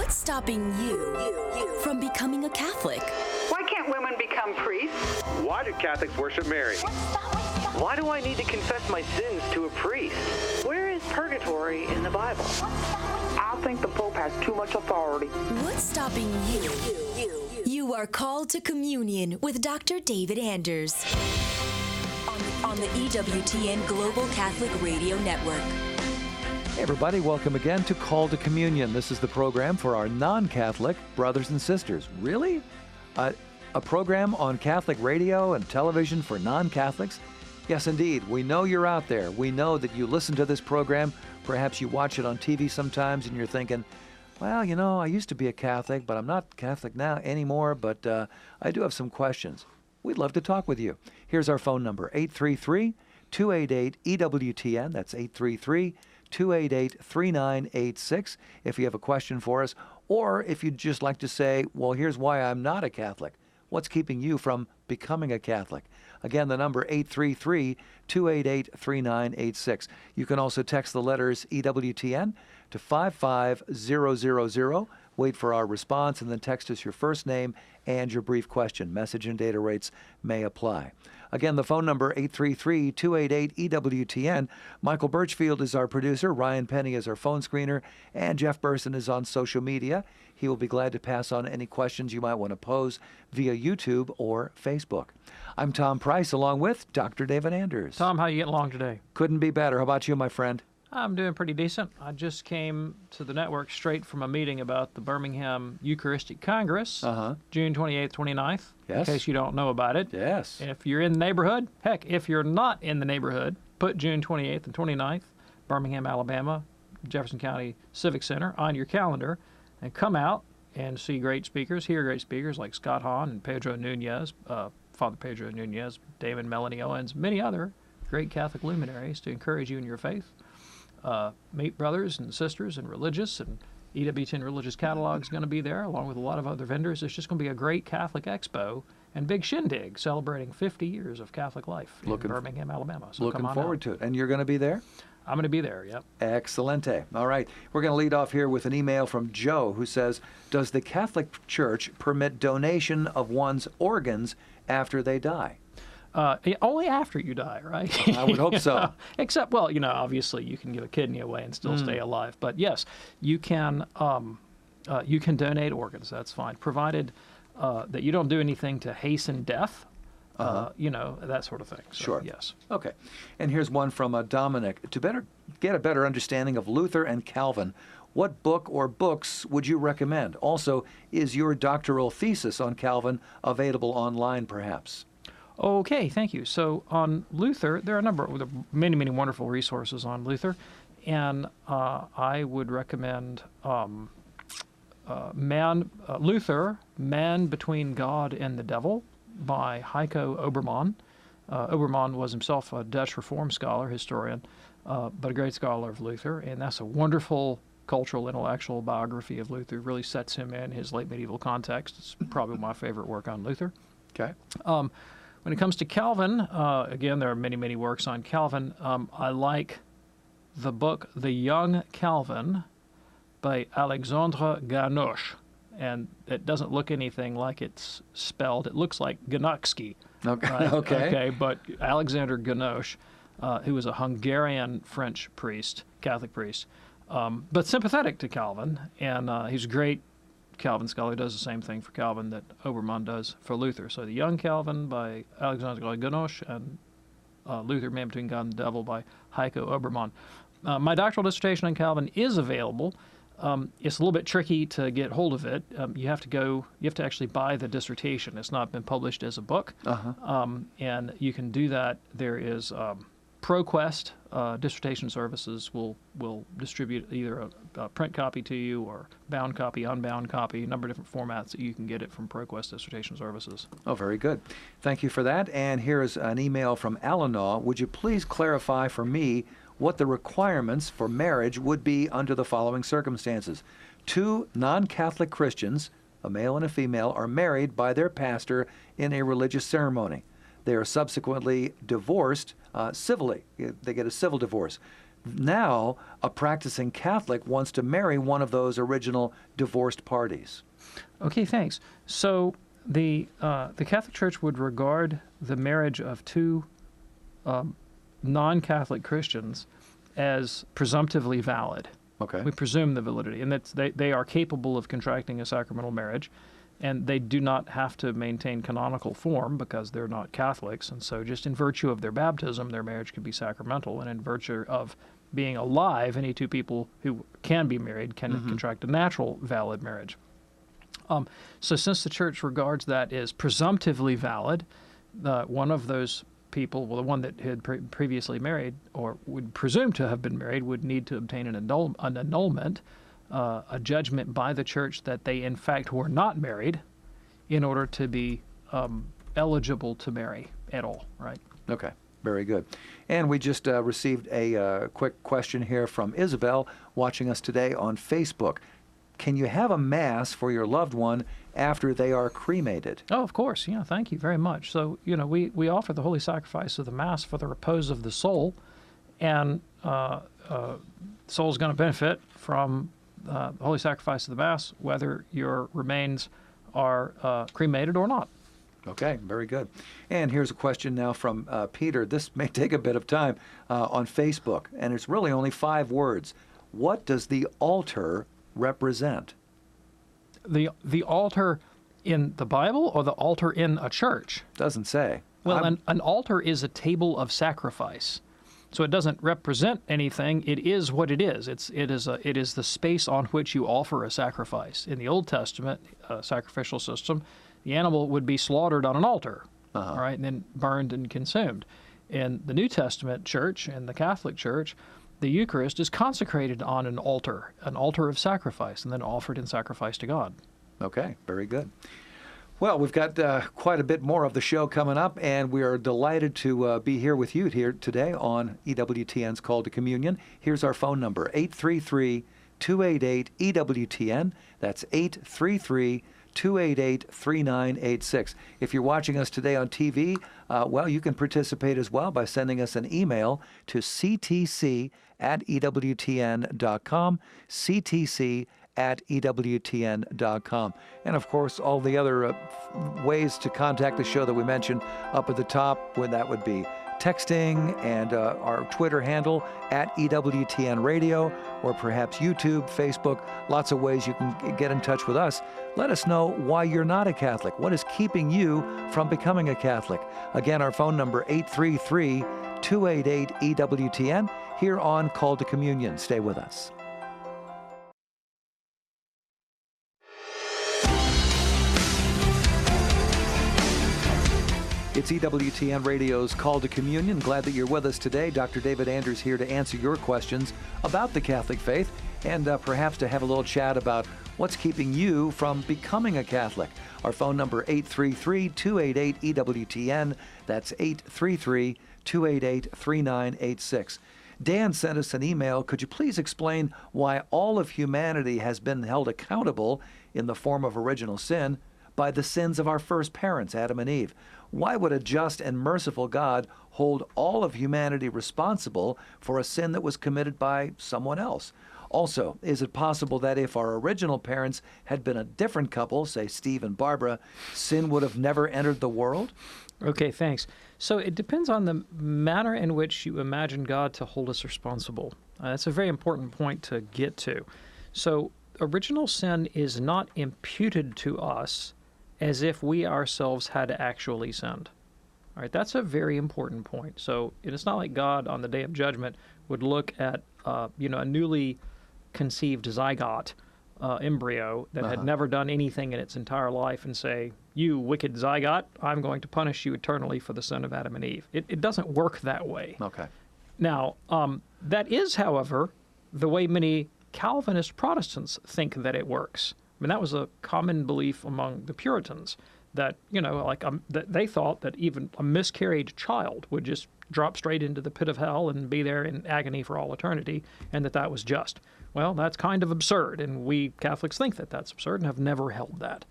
What's stopping you from becoming a Catholic? Why can't women become priests? Why do Catholics worship Mary? Why do I need to confess my sins to a priest? Where is purgatory in the Bible? I think the Pope has too much authority. What's stopping you? You are called to communion with Dr. David Anders on the EWTN Global Catholic Radio Network. Hey everybody, welcome again to Call to Communion. This is the program for our non-Catholic brothers and sisters. Really? A program on Catholic radio and television for non-Catholics? Yes, indeed. We know you're out there. We know that you listen to this program. Perhaps you watch it on TV sometimes and you're thinking, well, you know, I used to be a Catholic, but I'm not Catholic now anymore, but I do have some questions. We'd love to talk with you. Here's our phone number, 833-288-EWTN. That's 833-288-3986 if you have a question for us, or if you'd just like to say, well, here's why I'm not a Catholic. What's keeping you from becoming a Catholic? Again, the number 833-288-3986. You can also text the letters EWTN to 55000. Wait for our response and then text us your first name and your brief question. Message and data rates may apply. Again, the phone number 833-288-EWTN. Michael Birchfield is our producer, Ryan Penny is our phone screener, and Jeff Burson is on social media. He will be glad to pass on any questions you might want to pose via YouTube or Facebook. I'm Tom Price along with Dr. David Anders. Tom, how you getting along today? Couldn't be better. How about you, my friend? I'm doing pretty decent. I just came to the network straight from a meeting about the Birmingham Eucharistic Congress, June 28th, 29th, Yes. in case you don't know about it. Yes. If you're in the neighborhood, heck, if you're not in the neighborhood, put June 28th and 29th, Birmingham, Alabama, Jefferson County Civic Center on your calendar, and come out and see great speakers, hear great speakers like Scott Hahn and Pedro Nunez, Father Pedro Nunez, David Melanie Owens, many other great Catholic luminaries to encourage you in your faith. Meet brothers and sisters and religious, and EWTN Religious Catalog is going to be there, along with a lot of other vendors. It's just going to be a great Catholic expo and big shindig celebrating 50 years of Catholic life in Birmingham, Alabama. So looking forward to it. And you're going to be there? I'm going to be there, yep. Excelente. All right. We're going to lead off here with an email from Joe who says, does the Catholic Church permit donation of one's organs after they die? Only after you die, right? I would hope so. Except, well, you know, obviously you can give a kidney away and still stay alive. But yes, you can donate organs. That's fine, provided that you don't do anything to hasten death. You know, that sort of thing. So, sure. Yes. Okay. And here's one from Dominic. To get a better understanding of Luther and Calvin, what book or books would you recommend? Also, is your doctoral thesis on Calvin available online, perhaps? Okay, thank you. So on Luther, there are many, many wonderful resources on Luther, and I would recommend Luther, Man Between God and the Devil by Heiko Obermann. Obermann was himself a Dutch Reform scholar, historian, but a great scholar of Luther, and that's a wonderful cultural, intellectual biography of Luther. Really sets him in his late medieval context. It's probably my favorite work on Luther. Okay. When it comes to Calvin, again, there are many, many works on Calvin. I like the book The Young Calvin by Alexandre Ganoche. And it doesn't look anything like it's spelled. It looks like Ganuksky. Okay. Right? Okay. But Alexander Ganoche, who was a Hungarian French priest, Catholic priest, but sympathetic to Calvin. And he's a great Calvin scholar, does the same thing for Calvin that Obermann does for Luther. So The Young Calvin by Alexander Ganoche and Luther, Man Between God and the Devil by Heiko Obermann. My doctoral dissertation on Calvin is available. It's a little bit tricky to get hold of it. You have to actually buy the dissertation. It's not been published as a book. And you can do that. There is ProQuest dissertation services will distribute either a print copy to you or bound copy, unbound copy, a number of different formats that you can get it from ProQuest dissertation services. Oh, very good. Thank you for that. And here's an email from Eleanor. Would you please clarify for me what the requirements for marriage would be under the following circumstances? Two non-Catholic Christians, a male and a female, are married by their pastor in a religious ceremony. They are subsequently divorced civilly. They get a civil divorce. now a practicing Catholic wants to marry one of those original divorced parties? Okay, thanks. So the Catholic Church would regard the marriage of two non-Catholic Christians as presumptively valid. Okay. We presume the validity, and that they are capable of contracting a sacramental marriage, and they do not have to maintain canonical form because they're not Catholics, and so just in virtue of their baptism, their marriage can be sacramental, and in virtue of being alive, any two people who can be married can contract a natural valid marriage. So since the Church regards that as presumptively valid, one of those people, well, the one that had previously married or would presume to have been married, would need to obtain an annulment, a judgment by the Church that they in fact were not married, in order to be eligible to marry at all, right? Okay, very good. And we just received a quick question here from Isabel, watching us today on Facebook. Can you have a Mass for your loved one after they are cremated? Oh, of course. Yeah, thank you very much. So, we offer the Holy Sacrifice of the Mass for the repose of the soul, and the soul is going to benefit from the Holy Sacrifice of the Mass, whether your remains are cremated or not. Okay, very good. And here's a question now from Peter. This may take a bit of time on Facebook, and it's really only 5 words. What does the altar represent? The altar in the Bible or the altar in a church? Doesn't say. Well, an altar is a table of sacrifice. So it doesn't represent anything. It is what it is. It is the space on which you offer a sacrifice. In the Old Testament sacrificial system, the animal would be slaughtered on an altar, all right, and then burned and consumed. In the New Testament church and the Catholic Church, the Eucharist is consecrated on an altar of sacrifice, and then offered in sacrifice to God. Okay, very good. Well, we've got quite a bit more of the show coming up, and we are delighted to be here with you here today on EWTN's Call to Communion. Here's our phone number, 833-288-EWTN. That's 833-288-3986. If you're watching us today on TV, well, you can participate as well by sending us an email to ctc@ewtn.com, ctc@ewtn.com. And of course, all the other ways to contact the show that we mentioned up at the top, when that would be texting, and our Twitter handle @EWTN Radio, or perhaps YouTube, Facebook, lots of ways you can get in touch with us. Let us know why you're not a Catholic. What is keeping you from becoming a Catholic? Again, our phone number, 833-288-EWTN, here on Call to Communion. Stay with us. It's EWTN Radio's Call to Communion. Glad that you're with us today. Dr. David Anders here to answer your questions about the Catholic faith, and perhaps to have a little chat about what's keeping you from becoming a Catholic. Our phone number, 833-288-EWTN. That's 833-288-3986. Dan sent us an email. Could you please explain why all of humanity has been held accountable in the form of original sin by the sins of our first parents, Adam and Eve? Why would a just and merciful God hold all of humanity responsible for a sin that was committed by someone else? Also, is it possible that if our original parents had been a different couple, say Steve and Barbara, sin would have never entered the world? Okay, thanks. So it depends on the manner in which you imagine God to hold us responsible. That's a very important point to get to. So original sin is not imputed to us as if we ourselves had actually sinned. All right, that's a very important point. So it's not like God on the Day of Judgment would look at a newly conceived zygote embryo that had never done anything in its entire life and say, "You wicked zygote, I'm going to punish you eternally for the sin of Adam and Eve." It doesn't work that way. Okay. Now, that is, however, the way many Calvinist Protestants think that it works. I mean, that was a common belief among the Puritans, that, that they thought that even a miscarried child would just drop straight into the pit of hell and be there in agony for all eternity, and that was just. Well, that's kind of absurd, and we Catholics think that that's absurd and have never held that.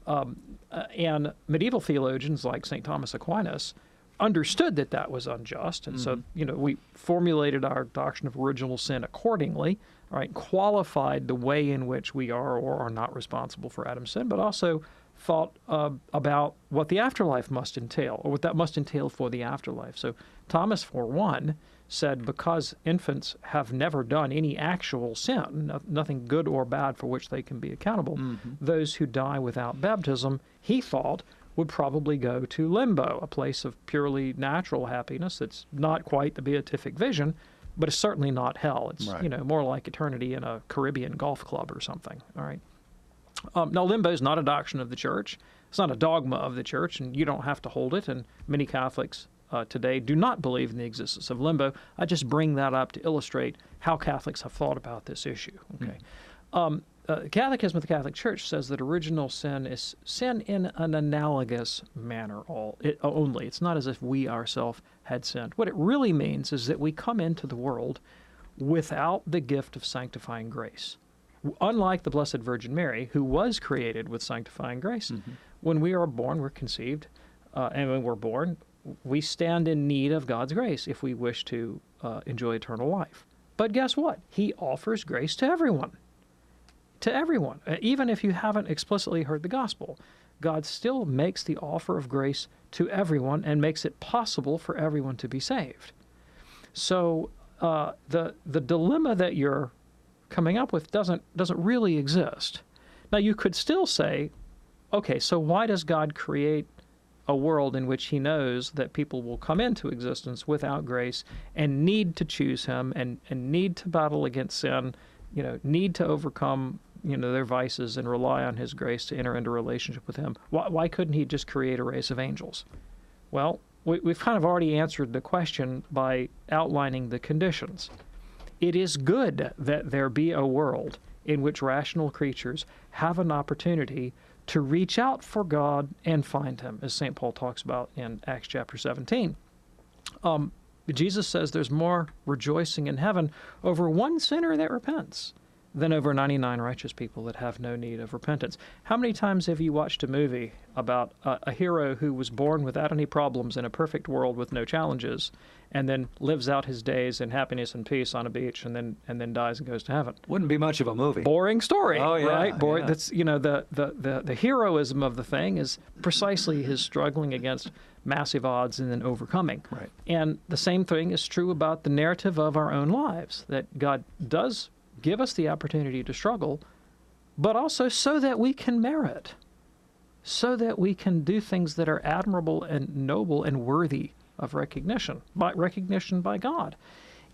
And medieval theologians like St. Thomas Aquinas understood that that was unjust, and so we formulated our doctrine of original sin accordingly, right? Qualified the way in which we are or are not responsible for Adam's sin, but also thought about what the afterlife must entail, or what that must entail for the afterlife. So Thomas, for one, said because infants have never done any actual sin, nothing good or bad for which they can be accountable, those who die without baptism, he thought, would probably go to limbo, a place of purely natural happiness that's not quite the beatific vision, but it's certainly not hell. It's more like eternity in a Caribbean golf club or something. All right. Now, limbo is not a doctrine of the church. It's not a dogma of the church, and you don't have to hold it. And many Catholics today do not believe in the existence of limbo. I just bring that up to illustrate how Catholics have thought about this issue. Okay. Catechism of the Catholic Church says that original sin is sin in an analogous manner only. It's not as if we ourselves had sinned. What it really means is that we come into the world without the gift of sanctifying grace. Unlike the Blessed Virgin Mary, who was created with sanctifying grace, when we are born, we're conceived, and when we're born, we stand in need of God's grace if we wish to enjoy eternal life. But guess what? He offers grace to everyone. To everyone. Even if you haven't explicitly heard the gospel, God still makes the offer of grace to everyone and makes it possible for everyone to be saved. So the dilemma that you're coming up with doesn't really exist. Now, you could still say, okay, so why does God create a world in which he knows that people will come into existence without grace and need to choose him and need to battle against sin, need to overcome their vices and rely on his grace to enter into a relationship with him? Why couldn't he just create a race of angels? Well, we've kind of already answered the question by outlining the conditions. It is good that there be a world in which rational creatures have an opportunity to reach out for God and find him, as St. Paul talks about in Acts chapter 17. Jesus says there's more rejoicing in heaven over one sinner that repents than over 99 righteous people that have no need of repentance. How many times have you watched a movie about a hero who was born without any problems in a perfect world with no challenges, and then lives out his days in happiness and peace on a beach, and then dies and goes to heaven? Wouldn't be much of a movie. Boring story, right? Yeah. That's the heroism of the thing is precisely his struggling against massive odds and then overcoming. Right. And the same thing is true about the narrative of our own lives, that God does give us the opportunity to struggle, but also so that we can merit, so that we can do things that are admirable and noble and worthy of recognition by God.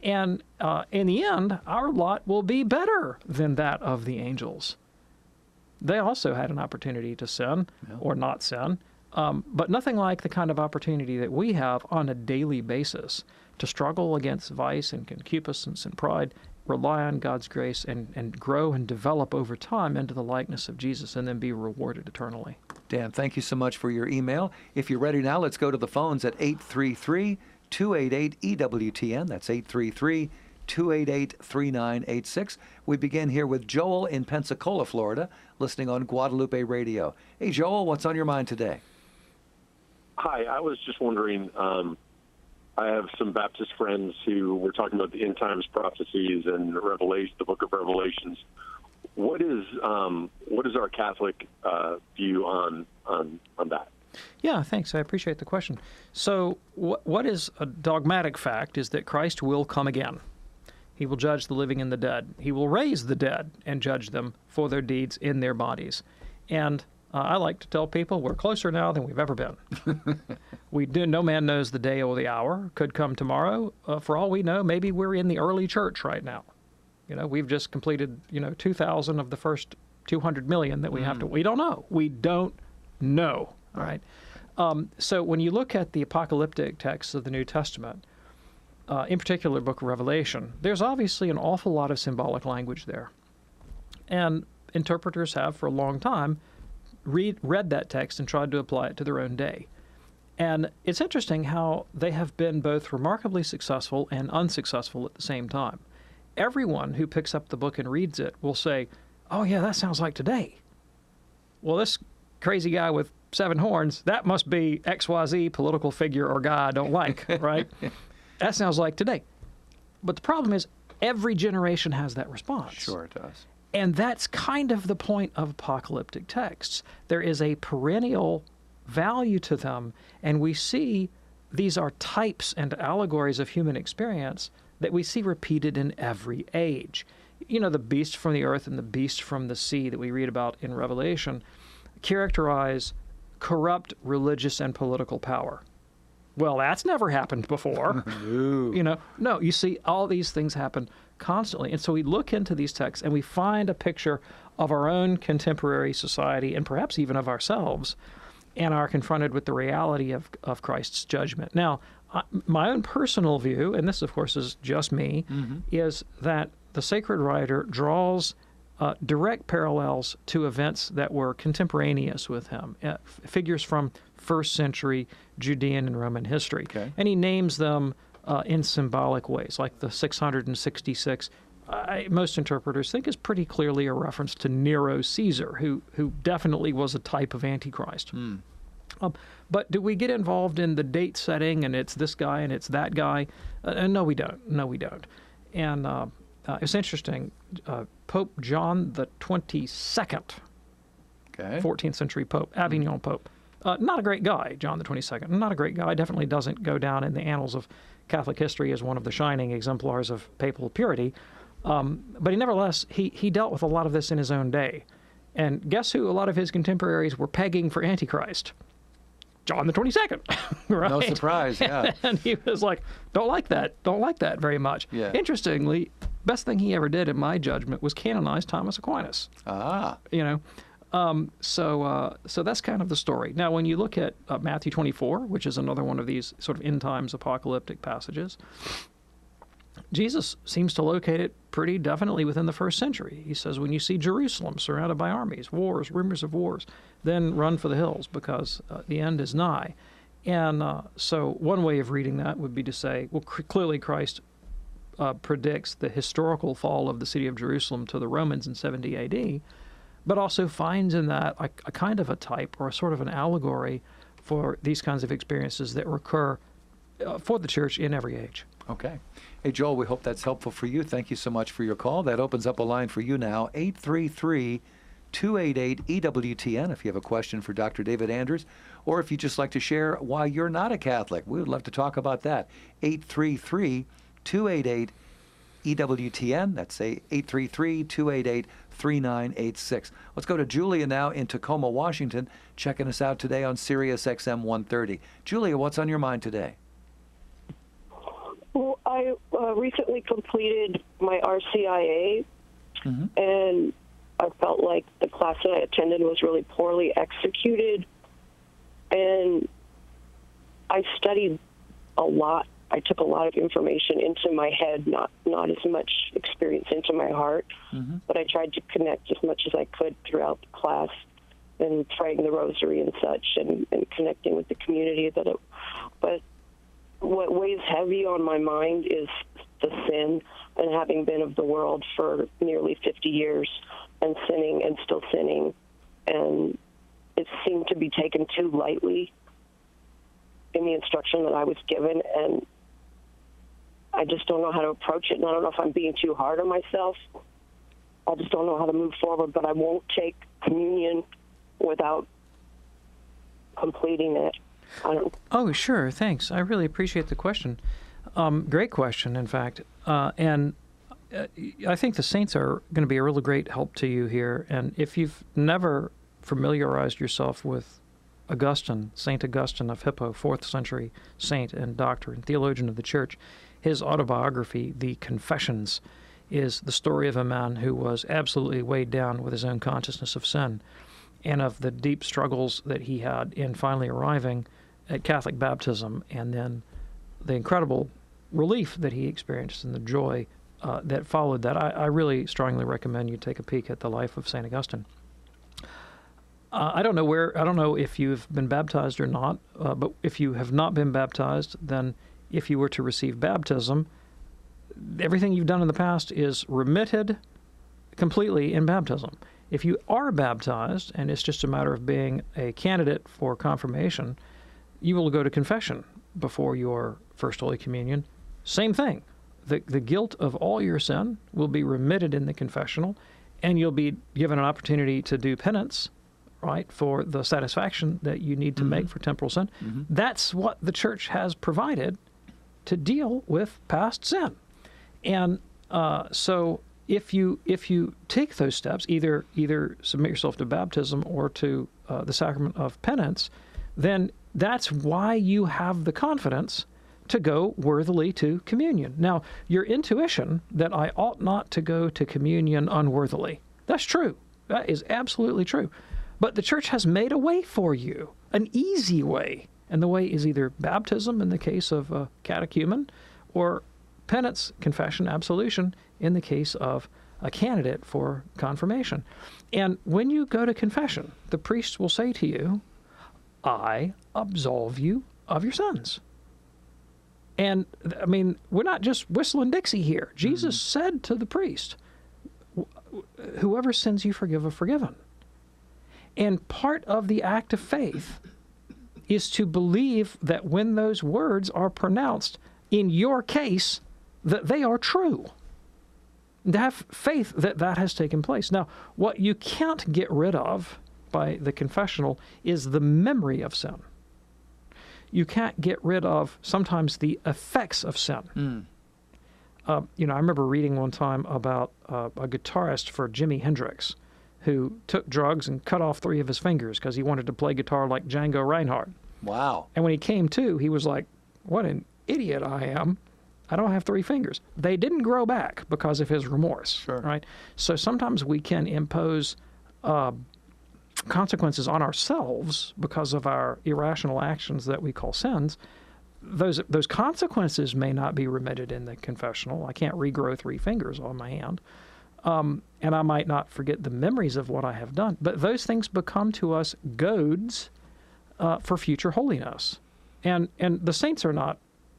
And in the end, our lot will be better than that of the angels. They also had an opportunity to sin or not sin, but nothing like the kind of opportunity that we have on a daily basis to struggle against vice and concupiscence and pride, rely on God's grace, and grow and develop over time into the likeness of Jesus, and then be rewarded eternally. Dan, thank you so much for your email. If you're ready now, let's go to the phones at 833-288-EWTN. That's 833-288-3986. We begin here with Joel in Pensacola, Florida, listening on Guadalupe Radio. Hey, Joel, what's on your mind today? Hi, I was just wondering, I have some Baptist friends who were talking about the end times prophecies and Revelation, the book of Revelations. What is our Catholic view on that? Yeah, thanks. I appreciate the question. So what is a dogmatic fact is that Christ will come again. He will judge the living and the dead. He will raise the dead and judge them for their deeds in their bodies. And I like to tell people we're closer now than we've ever been. No man knows the day or the hour. Could come tomorrow. For all we know, maybe we're in the early church right now. We've just completed 2,000 of the first 200 million that we have to. We don't know. We don't know. All right. So when you look at the apocalyptic texts of the New Testament, in particular, the book of Revelation, there's obviously an awful lot of symbolic language there, and interpreters have for a long time read that text and tried to apply it to their own day. And it's interesting how they have been both remarkably successful and unsuccessful at the same time. Everyone who picks up the book and reads it will say, oh yeah, that sounds like today. Well, this crazy guy with 7 horns, that must be XYZ political figure or guy I don't like, right? That sounds like today. But the problem is every generation has that response. Sure it does. And that's kind of the point of apocalyptic texts. There is a perennial value to them, and we see these are types and allegories of human experience that we see repeated in every age. You know, the beast from the earth and the beast from the sea that we read about in Revelation characterize corrupt religious and political power. Well, that's never happened before. No, you see all these things happen constantly. And so we look into these texts and we find a picture of our own contemporary society and perhaps even of ourselves, and are confronted with the reality of Christ's judgment. Now, my own personal view, and this, of course, is just me, is that the sacred writer draws direct parallels to events that were contemporaneous with him, figures from first century Judean and Roman history. Okay. And he names them in symbolic ways, like the 666. Most interpreters think is pretty clearly a reference to Nero Caesar, who definitely was a type of Antichrist. But do we get involved in the date setting and it's this guy and it's that guy? No, we don't. No, we don't. And it's interesting. Pope John the 22nd, 14th century Pope, Avignon Pope. Not a great guy, John the 22nd. Not a great guy. Definitely doesn't go down in the annals of Catholic history as one of the shining exemplars of papal purity. But nevertheless, he dealt with a lot of this in his own day. And guess who a lot of his contemporaries were pegging for Antichrist? John the 22nd, right? No surprise, yeah. And he was like, don't like that very much. Yeah. Interestingly, best thing he ever did, in my judgment, was canonize Thomas Aquinas. You know, so that's kind of the story. Now, when you look at Matthew 24, which is another one of these sort of end times apocalyptic passages, Jesus seems to locate it pretty definitely within the first century. He says, when you see Jerusalem surrounded by armies, wars, rumors of wars, then run for the hills because the end is nigh. And so one way of reading that would be to say, well, clearly Christ predicts the historical fall of the city of Jerusalem to the Romans in 70 A.D., but also finds in that a kind of a type or a sort of an allegory for these kinds of experiences that recur for the church in every age. Okay. Hey, Joel, we hope that's helpful for you. Thank you so much for your call. That opens up a line for you now, 833-288-EWTN, if you have a question for Dr. David Anders, or if you'd just like to share why you're not a Catholic. We would love to talk about that. 833-288-EWTN. That's 833-288-3986. Let's go to Julia now in Tacoma, Washington, checking us out today on Sirius XM 130. Julia, what's on your mind today? Well, I recently completed my RCIA, and I felt like the class that I attended was really poorly executed, and I studied a lot. I took a lot of information into my head, not as much experience into my heart, but I tried to connect as much as I could throughout the class and praying the rosary and such and connecting with the community. But what weighs heavy on my mind is the sin, and having been of the world for nearly 50 years and sinning and still sinning, and it seemed to be taken too lightly in the instruction that I was given, and I just don't know how to approach it, and I don't know if I'm being too hard on myself. I just don't know how to move forward, but I won't take communion without completing it. Oh, sure. Thanks. I really appreciate the question. Great question, in fact. And I think the saints are going to be a really great help to you here. And if you've never familiarized yourself with Augustine, St. Augustine of Hippo, 4th century saint and doctor and theologian of the Church, his autobiography, The Confessions, is the story of a man who was absolutely weighed down with his own consciousness of sin and of the deep struggles that he had in finally arriving at Catholic baptism, and then the incredible relief that he experienced and the joy that followed that. I really strongly recommend you take a peek at the life of St. Augustine. I don't know if you've been baptized or not, but if you have not been baptized, then if you were to receive baptism, everything you've done in the past is remitted completely in baptism. If you are baptized, and it's just a matter of being a candidate for confirmation, you will go to confession before your First Holy Communion. Same thing. The guilt of all your sin will be remitted in the confessional, and you'll be given an opportunity to do penance, right, for the satisfaction that you need to make for temporal sin. That's what the church has provided to deal with past sin. And so if you take those steps, either submit yourself to baptism or to the sacrament of penance, then that's why you have the confidence to go worthily to communion. Now, your intuition that I ought not to go to communion unworthily, that's true. That is absolutely true. But the church has made a way for you, an easy way. And the way is either baptism in the case of a catechumen, or penance, confession, absolution in the case of a candidate for confirmation. And when you go to confession, the priest will say to you, I absolve you of your sins. And, I mean, we're not just whistling Dixie here. Jesus said to the priest, whoever sins you forgive are forgiven. And part of the act of faith is to believe that when those words are pronounced, in your case, that they are true. To have faith that that has taken place. Now, what you can't get rid of by the confessional is the memory of sin. You can't get rid of sometimes the effects of sin. I remember reading one time about a guitarist for Jimi Hendrix who took drugs and cut off 3 of his fingers because he wanted to play guitar like Django Reinhardt. Wow. And when he came to, he was like, what an idiot I am. I don't have 3 fingers. They didn't grow back because of his remorse, right? So sometimes we can impose consequences on ourselves because of our irrational actions that we call sins. Those consequences may not be remitted in the confessional. I can't regrow 3 fingers on my hand. And I might not forget the memories of what I have done. But those things become to us goads for future holiness. And the saints are not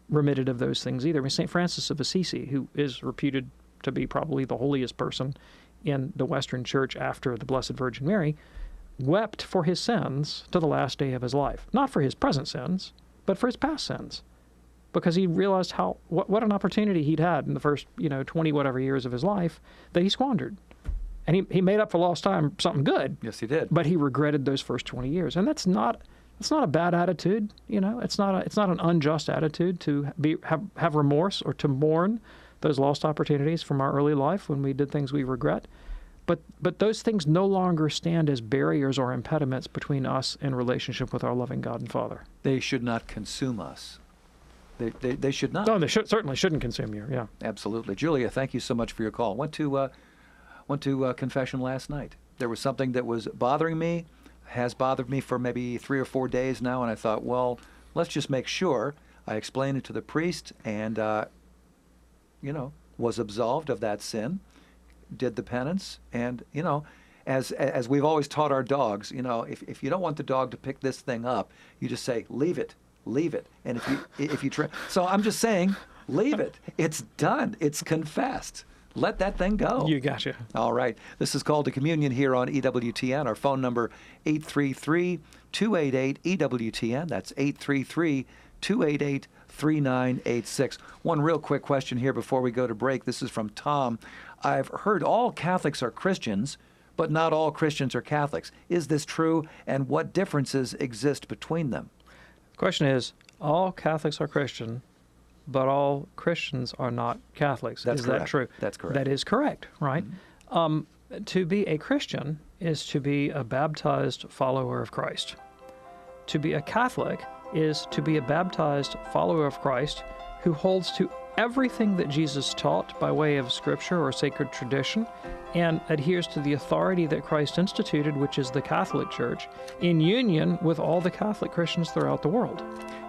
remitted of those things either. I mean, St. Francis of Assisi, who is reputed to be probably the holiest person in the Western Church after the Blessed Virgin Mary, wept for his sins to the last day of his life. Not for his present sins, but for his past sins. Because he realized what an opportunity he'd had in the first 20 whatever years of his life that he squandered. And he made up for lost time something good. Yes, he did. But he regretted those first 20 years. And that's not a bad attitude, It's not an unjust attitude to have remorse or to mourn those lost opportunities from our early life when we did things we regret. But those things no longer stand as barriers or impediments between us and relationship with our loving God and Father. They should not consume us. They should not. No, they certainly shouldn't consume you. Yeah, absolutely. Julia, thank you so much for your call. Went to confession last night. There was something that was bothering me, has bothered me for maybe 3 or 4 days now, and I thought, well, let's just make sure. I explained it to the priest, and was absolved of that sin. Did the penance, and as we've always taught our dogs, if you don't want the dog to pick this thing up, you just say leave it, and if you try, so I'm just saying leave it. It's done. It's confessed. Let that thing go. You gotcha. All right. This is Called to Communion here on EWTN. Our phone number 833-288-EWTN. That's 833-288-3986. One real quick question here before we go to break. This is from Tom. I've heard all Catholics are Christians, but not all Christians are Catholics. Is this true, and what differences exist between them? The question is, all Catholics are Christian, but all Christians are not Catholics. That's correct. That true? That's correct. That is correct, right? Mm-hmm. To be a Christian is to be a baptized follower of Christ. To be a Catholic is to be a baptized follower of Christ who holds to everything that Jesus taught by way of Scripture or sacred tradition and adheres to the authority that Christ instituted, which is the Catholic Church, in union with all the Catholic Christians throughout the world.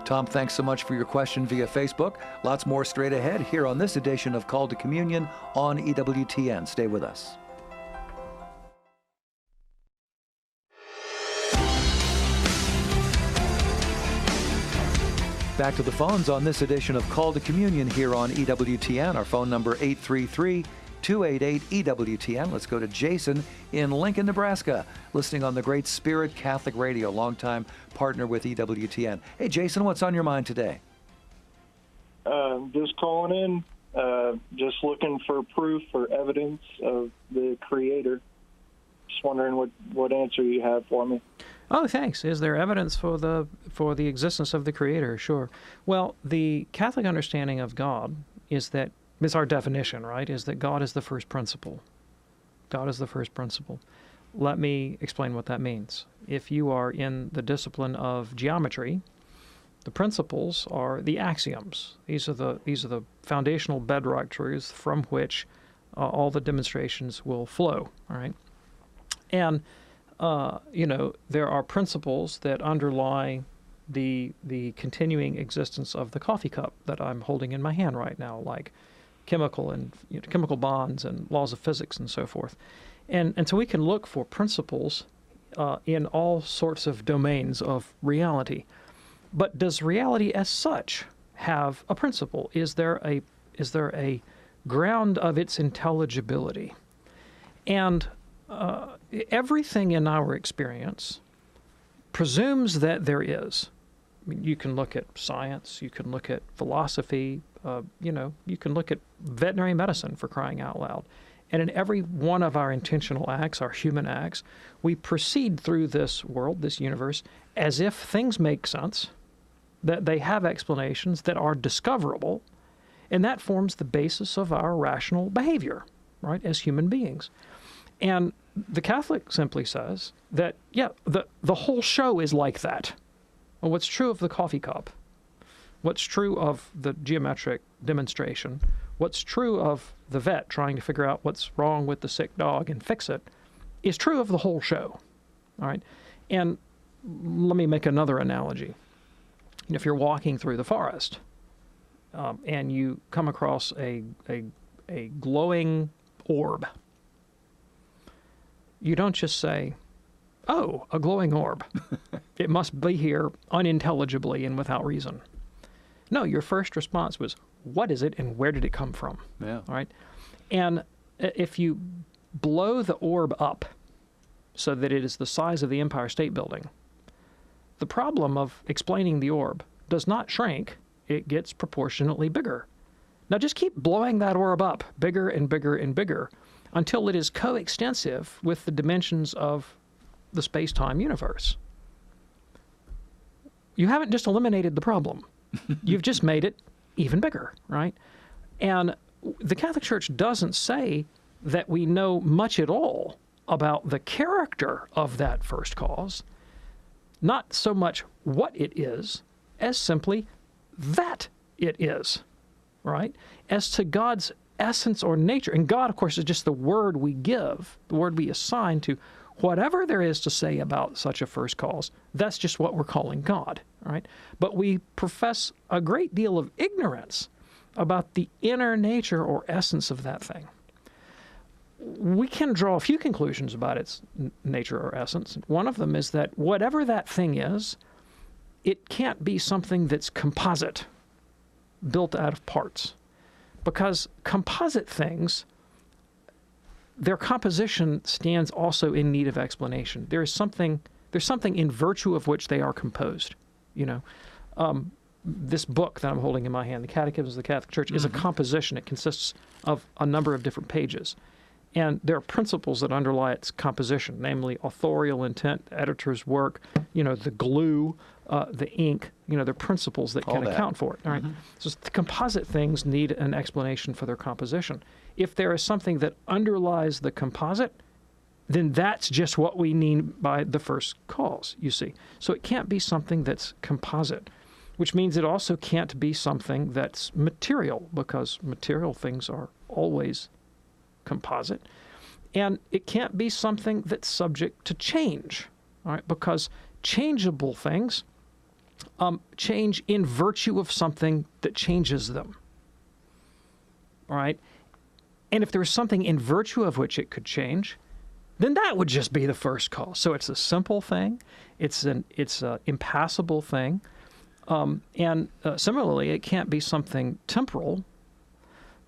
Tom, thanks so much for your question via Facebook. Lots more straight ahead here on this edition of Called to Communion on EWTN. Stay with us. Back to the phones on this edition of Call to Communion here on EWTN. Our phone number 833-288-EWTN, 888-288-EWTN. Let's go to Jason in Lincoln, Nebraska, listening on the Great Spirit Catholic Radio, longtime partner with EWTN. Hey, Jason, what's on your mind today? Just calling in, just looking for proof or evidence of the Creator. Just wondering what answer you have for me. Oh, thanks. Is there evidence for the existence of the Creator? Sure. Well, the Catholic understanding of God is that, it's our definition, right, is that God is the first principle. God is the first principle. Let me explain what that means. If you are in the discipline of geometry, the principles are the axioms. These are the foundational bedrock truths from which all the demonstrations will flow, all right? And, there are principles that underlie the continuing existence of the coffee cup that I'm holding in my hand right now, like chemical bonds and laws of physics and so forth. And so we can look for principles in all sorts of domains of reality. But does reality as such have a principle? Is there a ground of its intelligibility? And everything in our experience presumes that there is. I mean, you can look at science, you can look at philosophy, you can look at veterinary medicine, for crying out loud. And in every one of our intentional acts, our human acts, we proceed through this world, this universe, as if things make sense, that they have explanations that are discoverable, and that forms the basis of our rational behavior, right, as human beings. And the Catholic simply says that, the whole show is like that. Well, what's true of the coffee cup, what's true of the geometric demonstration, what's true of the vet trying to figure out what's wrong with the sick dog and fix it, is true of the whole show, all right? And let me make another analogy. If you're walking through the forest and you come across a glowing orb, you don't just say, oh, a glowing orb. It must be here unintelligibly and without reason. No, your first response was, what is it and where did it come from? Yeah. All right? And if you blow the orb up so that it is the size of the Empire State Building, the problem of explaining the orb does not shrink, it gets proportionately bigger. Now just keep blowing that orb up bigger and bigger and bigger until it is coextensive with the dimensions of the space-time universe. You haven't just eliminated the problem. You've just made it even bigger, right? And the Catholic Church doesn't say that we know much at all about the character of that first cause, not so much what it is, as simply that it is, right? As to God's essence or nature. And God, of course, is just the word we give, the word we assign to whatever there is to say about such a first cause. That's just what we're calling God, all right? But we profess a great deal of ignorance about the inner nature or essence of that thing. We can draw a few conclusions about its nature or essence. One of them is that whatever that thing is, it can't be something that's composite, built out of parts. Because composite things, their composition stands also in need of explanation. There's something in virtue of which they are composed. This book that I'm holding in my hand, the Catechism of the Catholic Church, is a composition. It consists of a number of different pages. And there are principles that underlie its composition, namely authorial intent, editor's work, the glue, the ink, there are principles that can account for it. All right. So the composite things need an explanation for their composition. If there is something that underlies the composite, then that's just what we mean by the first cause, you see. So it can't be something that's composite, which means it also can't be something that's material, because material things are always composite. And it can't be something that's subject to change, all right, because changeable things change in virtue of something that changes them, all right? And if there was something in virtue of which it could change, then that would just be the first cause. So it's a simple thing. It's an impassable thing. And similarly, it can't be something temporal,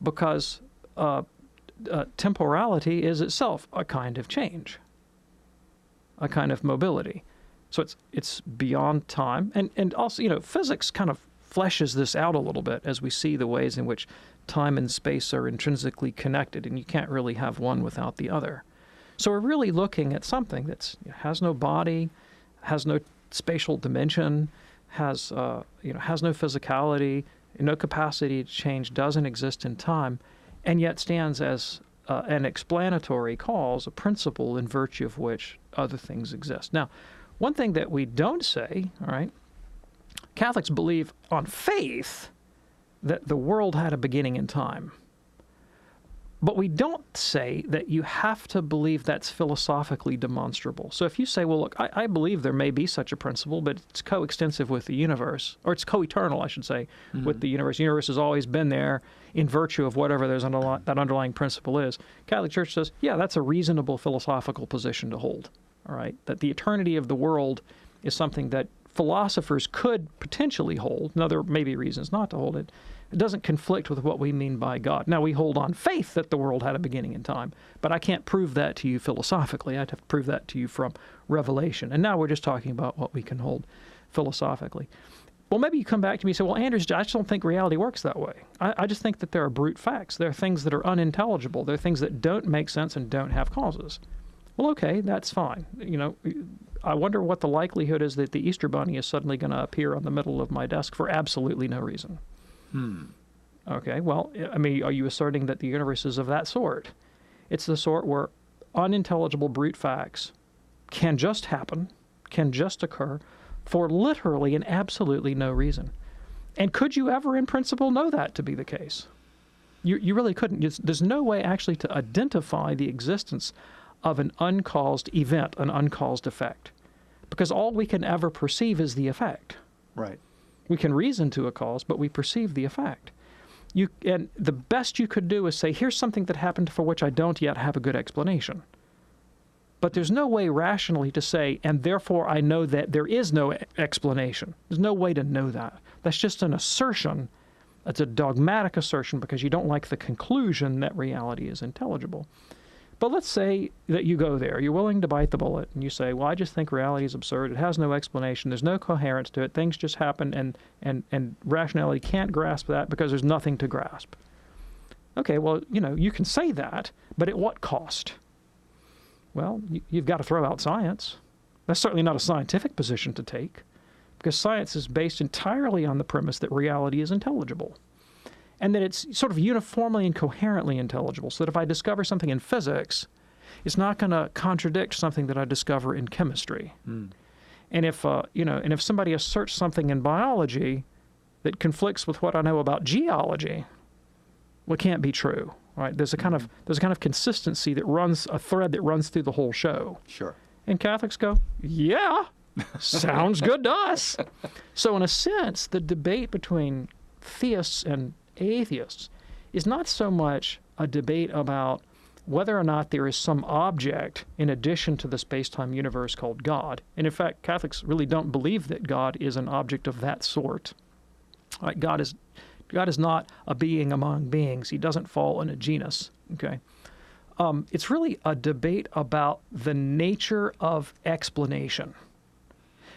because temporality is itself a kind of change, a kind of mobility. So it's beyond time. And also, physics kind of fleshes this out a little bit as we see the ways in which time and space are intrinsically connected, and you can't really have one without the other. So we're really looking at something that has no body, has no spatial dimension, has no physicality, no capacity to change, doesn't exist in time, and yet stands as an explanatory cause, a principle in virtue of which other things exist. Now, one thing that we don't say, all right, Catholics believe on faith that the world had a beginning in time. But we don't say that you have to believe that's philosophically demonstrable. So if you say, well, look, I believe there may be such a principle, but it's coextensive with the universe, or it's co-eternal, I should say, with the universe. The universe has always been there in virtue of whatever that underlying principle is. Catholic Church says, yeah, that's a reasonable philosophical position to hold, all right? That the eternity of the world is something that philosophers could potentially hold. Now, there may be reasons not to hold it. It doesn't conflict with what we mean by God. Now, we hold on faith that the world had a beginning in time, but I can't prove that to you philosophically. I'd have to prove that to you from revelation. And now we're just talking about what we can hold philosophically. Well, maybe you come back to me and say, well, Anders, I just don't think reality works that way. I just think that there are brute facts. There are things that are unintelligible. There are things that don't make sense and don't have causes. Well, okay, that's fine. I wonder what the likelihood is that the Easter Bunny is suddenly going to appear on the middle of my desk for absolutely no reason. Okay, well, I mean, are you asserting that the universe is of that sort? It's the sort where unintelligible brute facts can just happen, can just occur for literally and absolutely no reason. And could you ever, in principle, know that to be the case? You really couldn't. There's no way actually to identify the existence of an uncaused event, an uncaused effect, because all we can ever perceive is the effect. Right. We can reason to a cause, but we perceive the effect. And the best you could do is say, here's something that happened for which I don't yet have a good explanation. But there's no way rationally to say, and therefore I know that there is no explanation. There's no way to know that. That's just an assertion. That's a dogmatic assertion because you don't like the conclusion that reality is intelligible. But let's say that you go there. You're willing to bite the bullet, and you say, well, I just think reality is absurd. It has no explanation. There's no coherence to it. Things just happen, and rationality can't grasp that because there's nothing to grasp. Okay, well, you can say that, but at what cost? Well, you've got to throw out science. That's certainly not a scientific position to take, because science is based entirely on the premise that reality is intelligible, and that it's sort of uniformly and coherently intelligible, so that if I discover something in physics, it's not going to contradict something that I discover in chemistry. And if somebody asserts something in biology that conflicts with what I know about geology, well, it can't be true, right? There's a kind of consistency that runs, a thread that runs through the whole show. Sure. And Catholics go, yeah, sounds good to us. So in a sense, the debate between theists and atheists is not so much a debate about whether or not there is some object in addition to the space-time universe called God. And in fact, Catholics really don't believe that God is an object of that sort. Right? God is not a being among beings. He doesn't fall in a genus. Okay, it's really a debate about the nature of explanation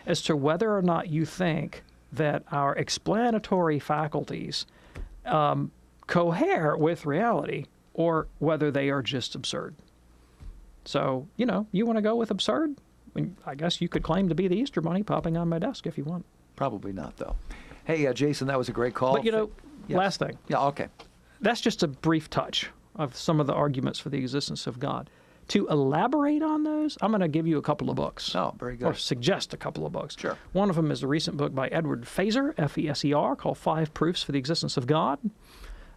as to whether or not you think that our explanatory faculties cohere with reality, or whether they are just absurd. So, you want to go with absurd? I guess you could claim to be the Easter Bunny popping on my desk if you want. Probably not, though. Hey, Jason, that was a great call. But, yes. Last thing. Yeah, okay. That's just a brief touch of some of the arguments for the existence of God. To elaborate on those, I'm going to give you a couple of books. Oh, very good. Or suggest a couple of books. Sure. One of them is a recent book by Edward Feser, F-E-S-E-R, called 5 Proofs for the Existence of God.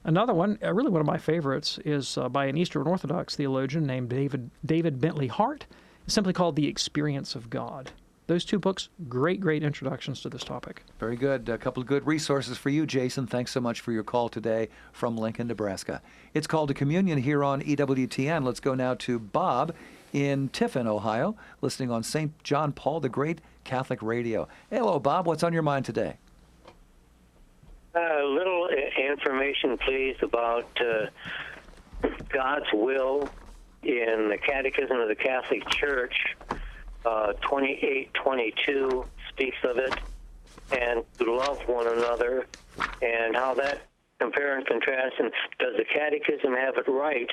Another one, really one of my favorites, is by an Eastern Orthodox theologian named David Bentley Hart. It's simply called The Experience of God. Those two books, great introductions to this topic. Very good. A couple of good resources for you, Jason. Thanks so much for your call today from Lincoln, Nebraska. It's Called to Communion here on EWTN. Let's go now to Bob in Tiffin, Ohio, listening on St. John Paul the Great Catholic Radio. Hello, Bob. What's on your mind today? A little information, please, about God's will in the Catechism of the Catholic Church, 2822 speaks of it, and to love one another, and how that compare and contrast, and does the Catechism have it right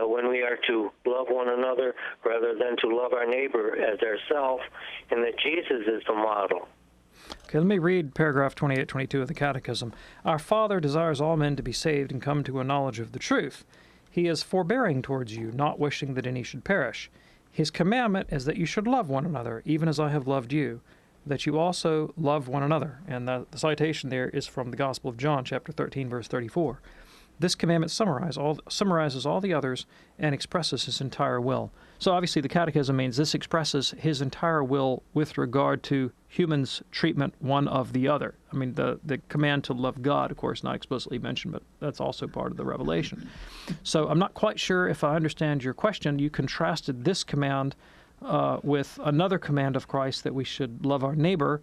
when we are to love one another rather than to love our neighbor as ourselves, and that Jesus is the model? Okay, let me read paragraph 2822 of the Catechism. Our Father desires all men to be saved and come to a knowledge of the truth. He is forbearing towards you, not wishing that any should perish. His commandment is that you should love one another, even as I have loved you, that you also love one another. And the citation there is from the Gospel of John, chapter 13, verse 34. This commandment summarizes all the others and expresses his entire will. So obviously the Catechism means this expresses his entire will with regard to humans' treatment one of the other. I mean, the command to love God, of course, not explicitly mentioned, but that's also part of the revelation. So I'm not quite sure if I understand your question. You contrasted this command with another command of Christ that we should love our neighbor.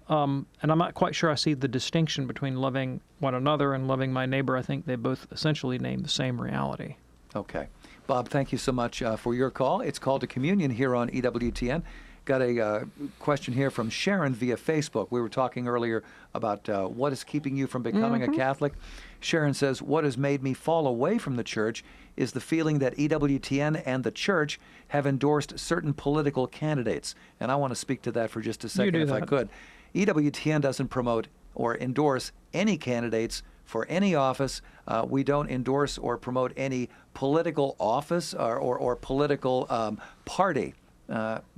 And I'm not quite sure I see the distinction between loving one another and loving my neighbor. I think they both essentially name the same reality. Okay. Bob, thank you so much for your call. It's Call to Communion here on EWTN. Got a question here from Sharon via Facebook. We were talking earlier about what is keeping you from becoming a Catholic. Sharon says, what has made me fall away from the church is the feeling that EWTN and the church have endorsed certain political candidates. And I want to speak to that for just a second, if I could. EWTN doesn't promote or endorse any candidates for any office. We don't endorse or promote any political office or political party.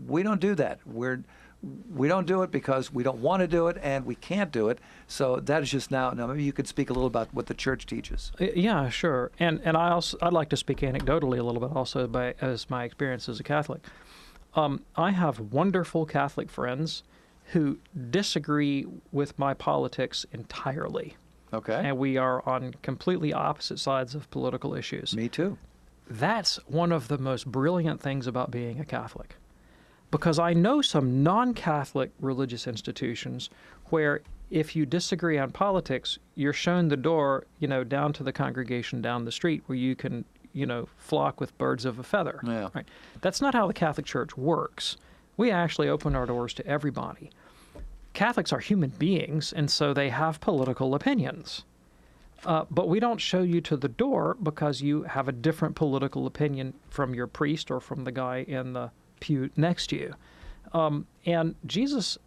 We don't do that. We don't do it because we don't want to do it and we can't do it. So that is just now maybe you could speak a little about what the church teaches. Yeah, sure. And I'd like to speak anecdotally a little bit also as my experience as a Catholic. I have wonderful Catholic friends who disagree with my politics entirely. Okay. And we are on completely opposite sides of political issues. Me too. That's one of the most brilliant things about being a Catholic. Because I know some non-Catholic religious institutions where if you disagree on politics, you're shown the door, down to the congregation down the street where you can, flock with birds of a feather. Yeah. Right? That's not how the Catholic Church works. We actually open our doors to everybody. Catholics are human beings, and so they have political opinions. But we don't show you to the door because you have a different political opinion from your priest or from the guy in the pew next to you. And Jesus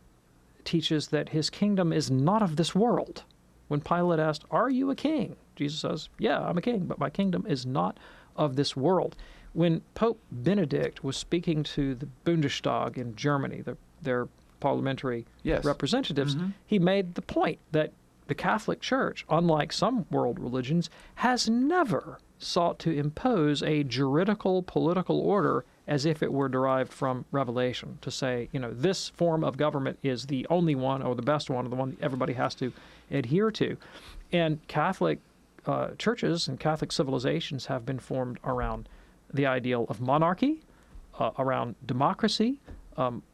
teaches that his kingdom is not of this world. When Pilate asked, "Are you a king?" Jesus says, "Yeah, I'm a king, but my kingdom is not of this world." When Pope Benedict was speaking to the Bundestag in Germany, their parliamentary representatives, he made the point that the Catholic Church, unlike some world religions, has never sought to impose a juridical political order as if it were derived from revelation, to say, this form of government is the only one or the best one or the one everybody has to adhere to. And Catholic churches and Catholic civilizations have been formed around the ideal of monarchy, around democracy,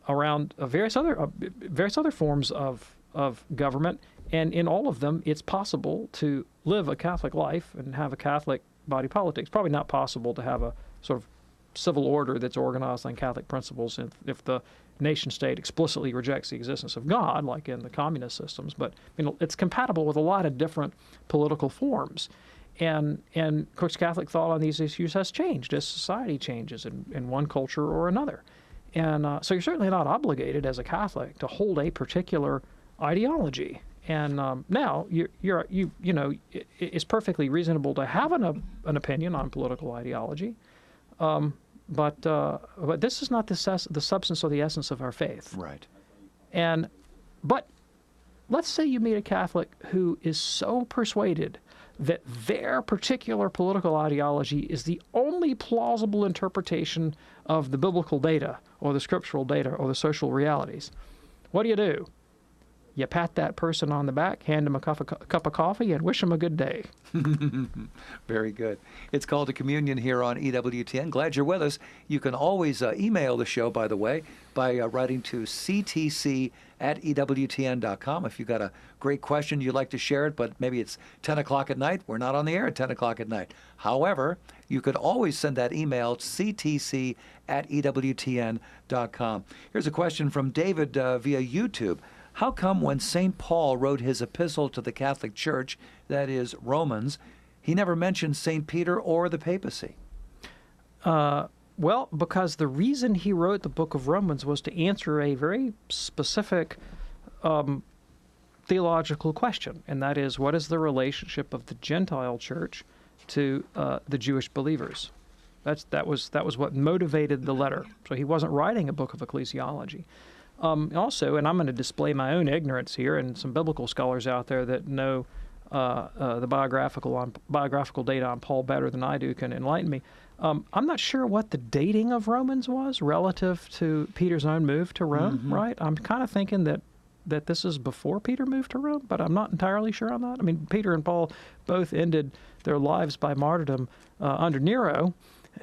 around various other forms of government, and in all of them, it's possible to live a Catholic life and have a Catholic body politic. It's probably not possible to have a sort of civil order that's organized on Catholic principles if the nation-state explicitly rejects the existence of God, like in the communist systems. But it's compatible with a lot of different political forms. And of course, Catholic thought on these issues has changed as society changes in one culture or another. And so you're certainly not obligated as a Catholic to hold a particular ideology. And now it's perfectly reasonable to have an opinion on political ideology, but this is not the substance or the essence of our faith. Right. But let's say you meet a Catholic who is so persuaded that their particular political ideology is the only plausible interpretation of the biblical data or the scriptural data or the social realities. What do? You pat that person on the back, hand them a cup of coffee, and wish them a good day. Very good. It's Called to Communion here on EWTN. Glad you're with us. You can always email the show, by the way, by writing to ctc@ewtn.com. If you've got a great question you'd like to share it, but maybe it's 10 o'clock at night. We're not on the air at 10 o'clock at night. However, you could always send that email to ctc@ewtn.com. Here's a question from David via YouTube. How come when St. Paul wrote his epistle to the Catholic Church, that is Romans, he never mentioned St. Peter or the papacy? Well, because the reason he wrote the book of Romans was to answer a very specific theological question, and that is, what is the relationship of the Gentile church to the Jewish believers? That was what motivated the letter. So he wasn't writing a book of ecclesiology. Also, and I'm going to display my own ignorance here, and some biblical scholars out there that know the biographical data on Paul better than I do can enlighten me. I'm not sure what the dating of Romans was relative to Peter's own move to Rome, right? I'm kind of thinking that this is before Peter moved to Rome, but I'm not entirely sure on that. I mean, Peter and Paul both ended their lives by martyrdom under Nero,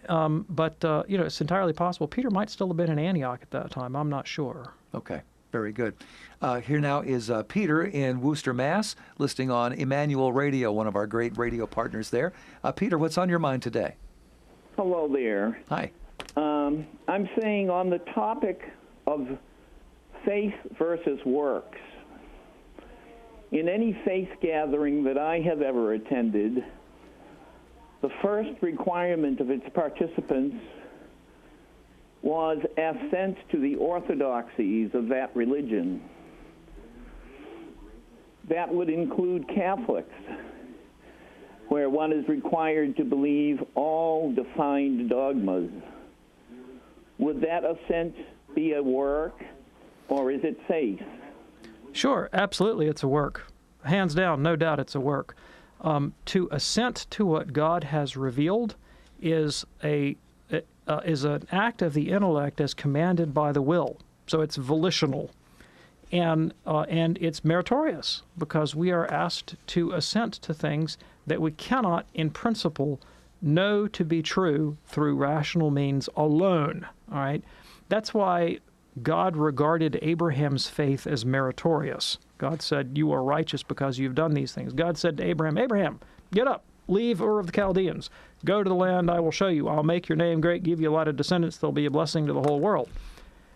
but it's entirely possible Peter might still have been in Antioch at that time. I'm not sure. Okay, very good. Here now is Peter in Worcester, Mass., listening on Emmanuel Radio, one of our great radio partners there. Peter, what's on your mind today? Hello there. Hi. I'm saying on the topic of faith versus works, in any faith gathering that I have ever attended, the first requirement of its participants was assent to the orthodoxies of that religion. That would include Catholics, where one is required to believe all defined dogmas. Would that assent be a work, or is it faith? Sure, absolutely, it's a work. Hands down, no doubt it's a work. To assent to what God has revealed is an act of the intellect as commanded by the will. So it's volitional, and it's meritorious, because we are asked to assent to things that we cannot, in principle, know to be true through rational means alone. All right, that's why God regarded Abraham's faith as meritorious. God said, "You are righteous because you've done these things." God said to Abraham, "Abraham, get up, leave Ur of the Chaldeans, go to the land I will show you. I'll make your name great, give you a lot of descendants. They'll be a blessing to the whole world."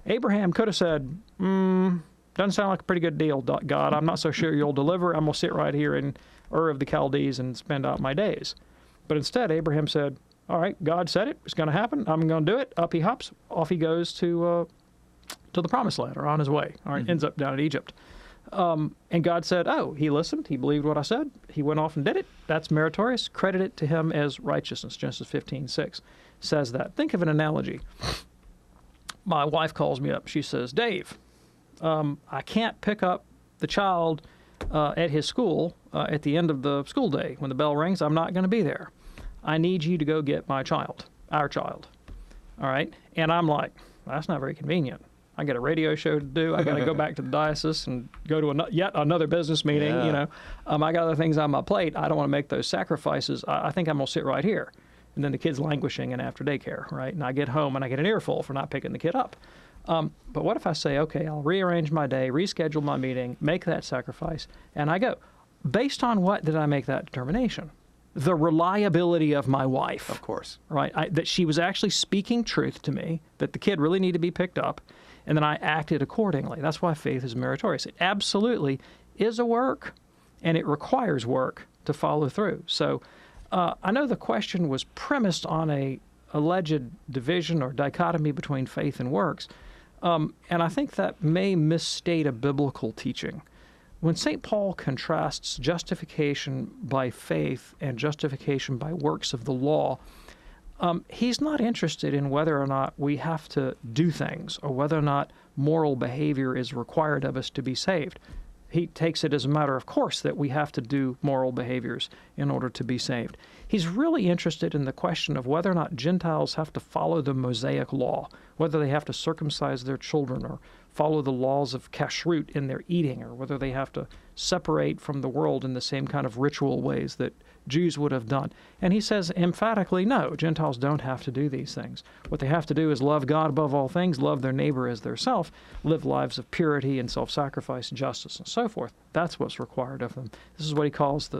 Abraham could have said, doesn't sound like a pretty good deal, God. I'm not so sure you'll deliver. I'm going to sit right here in Ur of the Chaldees and spend out my days. But instead, Abraham said, all right, God said it. It's going to happen. I'm going to do it. Up he hops. Off he goes to the promised land, or on his way. All right, ends up down in Egypt. And God said, oh, he listened. He believed what I said. He went off and did it. That's meritorious. Credit it to him as righteousness. Genesis 15:6 says that. Think of an analogy. My wife calls me up. She says, Dave, I can't pick up the child at his school at the end of the school day. When the bell rings, I'm not going to be there. I need you to go get my child, our child. All right? And I'm like, that's not very convenient. I got a radio show to do. I got to go back to the diocese and go to yet another business meeting. Yeah. You know, I got other things on my plate. I don't want to make those sacrifices. I think I'm going to sit right here. And then the kid's languishing in after daycare, right? And I get home and I get an earful for not picking the kid up. But what if I say, okay, I'll rearrange my day, reschedule my meeting, make that sacrifice, and I go. Based on what did I make that determination? The reliability of my wife. Of course. Right? That she was actually speaking truth to me, that the kid really needed to be picked up, and then I acted accordingly. That's why faith is meritorious. It absolutely is a work, and it requires work to follow through. So I know the question was premised on a alleged division or dichotomy between faith and works, and I think that may misstate a biblical teaching. When St. Paul contrasts justification by faith and justification by works of the law, he's not interested in whether or not we have to do things or whether or not moral behavior is required of us to be saved. He takes it as a matter of course that we have to do moral behaviors in order to be saved. He's really interested in the question of whether or not Gentiles have to follow the Mosaic law, whether they have to circumcise their children or follow the laws of kashrut in their eating, or whether they have to separate from the world in the same kind of ritual ways that Jews would have done. And he says emphatically, no, Gentiles don't have to do these things. What they have to do is love God above all things, love their neighbor as their self, live lives of purity and self-sacrifice, justice, and so forth. That's what's required of them. This is what he calls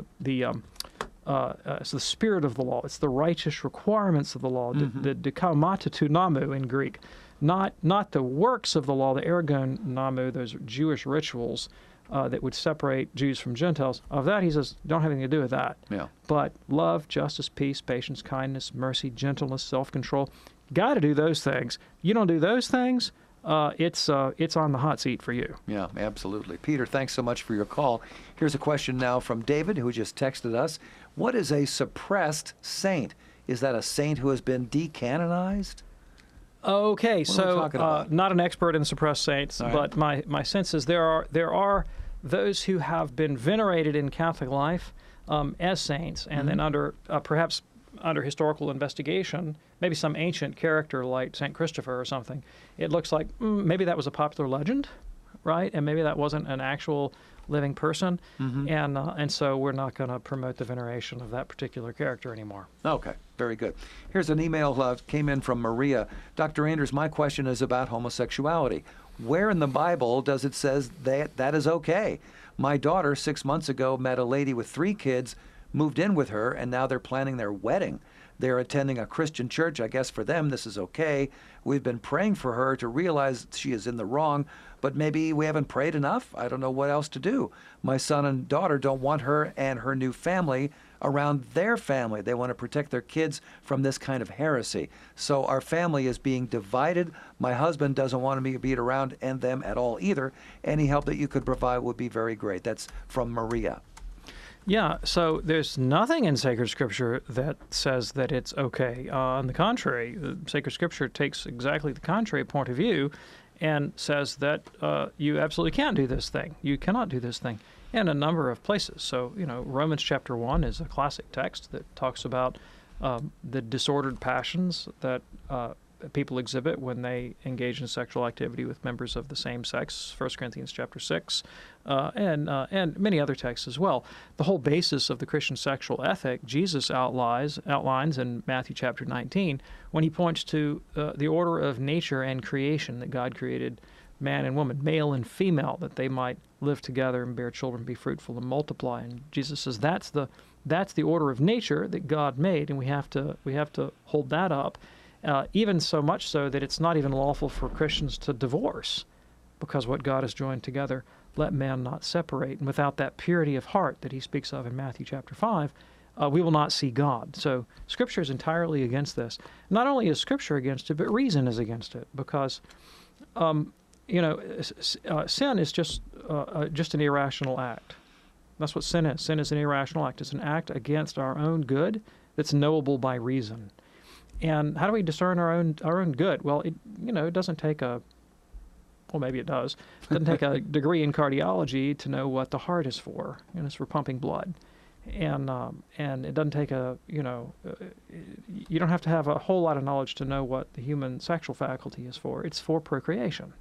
it's the spirit of the law. It's the righteous requirements of the law, the dikaumata tu namu in Greek. Not the works of the law, the ergon namu, those Jewish rituals that would separate Jews from Gentiles. Of that, he says, don't have anything to do with that. Yeah. But love, justice, peace, patience, kindness, mercy, gentleness, self-control. Got to do those things. You don't do those things, it's on the hot seat for you. Yeah, absolutely. Peter, thanks so much for your call. Here's a question now from David, who just texted us. What is a suppressed saint? Is that a saint who has been decanonized? Okay, so not an expert in suppressed saints, right, but my sense is there are those who have been venerated in Catholic life as saints, and then perhaps under historical investigation, maybe some ancient character like St. Christopher or something, it looks like maybe that was a popular legend, right? And maybe that wasn't an actual living person, and so we're not going to promote the veneration of that particular character anymore. Okay, very good. Here's an email came in from Maria. Dr. Anders, my question is about homosexuality. Where in the Bible does it says that is okay? My daughter 6 months ago met a lady with 3 kids, moved in with her, and now they're planning their wedding. They're attending a Christian church. I guess for them this is okay. We've been praying for her to realize she is in the wrong, but maybe we haven't prayed enough. I don't know what else to do. My son and daughter don't want her and her new family around their family. They want to protect their kids from this kind of heresy. So our family is being divided. My husband doesn't want me to be around and them at all either. Any help that you could provide would be very great. That's from Maria. Yeah, so there's nothing in Sacred Scripture that says that it's okay. On the contrary, Sacred Scripture takes exactly the contrary point of view and says that you absolutely can't do this thing. You cannot do this thing in a number of places. So, Romans chapter 1 is a classic text that talks about the disordered passions that people exhibit when they engage in sexual activity with members of the same sex, 1 Corinthians chapter 6, and many other texts as well. The whole basis of the Christian sexual ethic, Jesus outlines in Matthew chapter 19 when he points to the order of nature and creation, that God created man and woman, male and female, that they might live together and bear children, be fruitful and multiply. And Jesus says that's the order of nature that God made, and we have to hold that up. Even so much so that it's not even lawful for Christians to divorce, because what God has joined together, let man not separate. And without that purity of heart that he speaks of in Matthew chapter 5, we will not see God. So Scripture is entirely against this. Not only is Scripture against it, but reason is against it, because sin is just an irrational act. That's what sin is. Sin is an irrational act. It's an act against our own good that's knowable by reason. And how do we discern our own good? Well, it doesn't take maybe it does. It doesn't take a degree in cardiology to know what the heart is for. It's for pumping blood. And it doesn't take you don't have to have a whole lot of knowledge to know what the human sexual faculty is for. It's for procreation.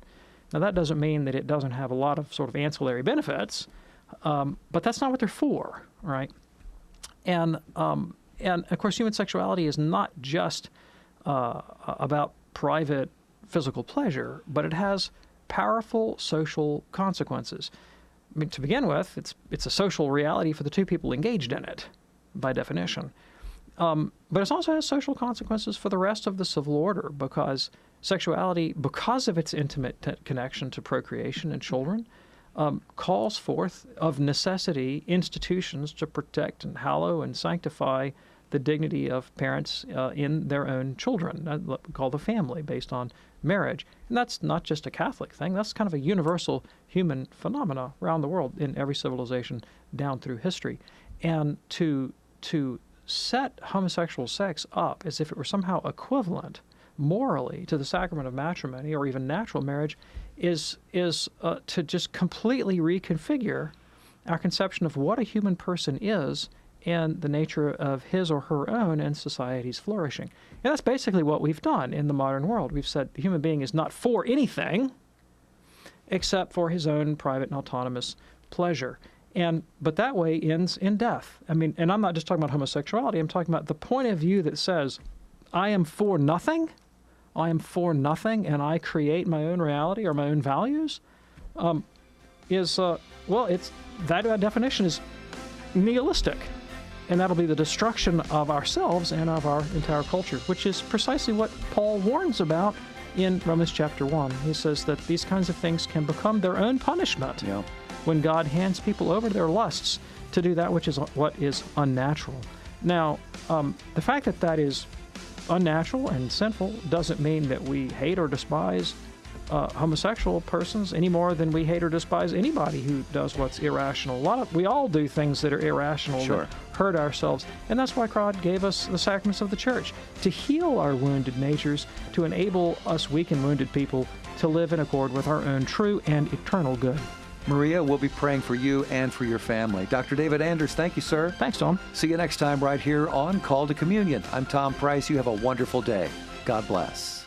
Now, that doesn't mean that it doesn't have a lot of sort of ancillary benefits, but that's not what they're for, right? And of course, human sexuality is not just about private physical pleasure, but it has powerful social consequences. I mean, to begin with, it's a social reality for the two people engaged in it, by definition. But it also has social consequences for the rest of the civil order, because sexuality, because of its intimate connection to procreation and children, calls forth, of necessity, institutions to protect and hallow and sanctify the dignity of parents in their own children, what we call the family, based on marriage. And that's not just a Catholic thing. That's kind of a universal human phenomena around the world in every civilization down through history. And to set homosexual sex up as if it were somehow equivalent morally to the sacrament of matrimony or even natural marriage is to just completely reconfigure our conception of what a human person is and the nature of his or her own and society's flourishing. And that's basically what we've done in the modern world. We've said the human being is not for anything except for his own private and autonomous pleasure. But that way ends in death. I mean, and I'm not just talking about homosexuality. I'm talking about the point of view that says, I am for nothing, and I create my own reality or my own values, that definition is nihilistic. And that'll be the destruction of ourselves and of our entire culture, which is precisely what Paul warns about in Romans chapter 1. He says that these kinds of things can become their own punishment when God hands people over to their lusts to do that which is what is unnatural. Now, the fact that that is unnatural and sinful doesn't mean that we hate or despise homosexual persons any more than we hate or despise anybody who does what's irrational. We all do things that are irrational, that hurt ourselves, and that's why God gave us the sacraments of the Church, to heal our wounded natures, to enable us weak and wounded people to live in accord with our own true and eternal good. Maria, we'll be praying for you and for your family. Dr. David Anders, thank you, sir. Thanks, Tom. See you next time right here on Call to Communion. I'm Tom Price. You have a wonderful day. God bless.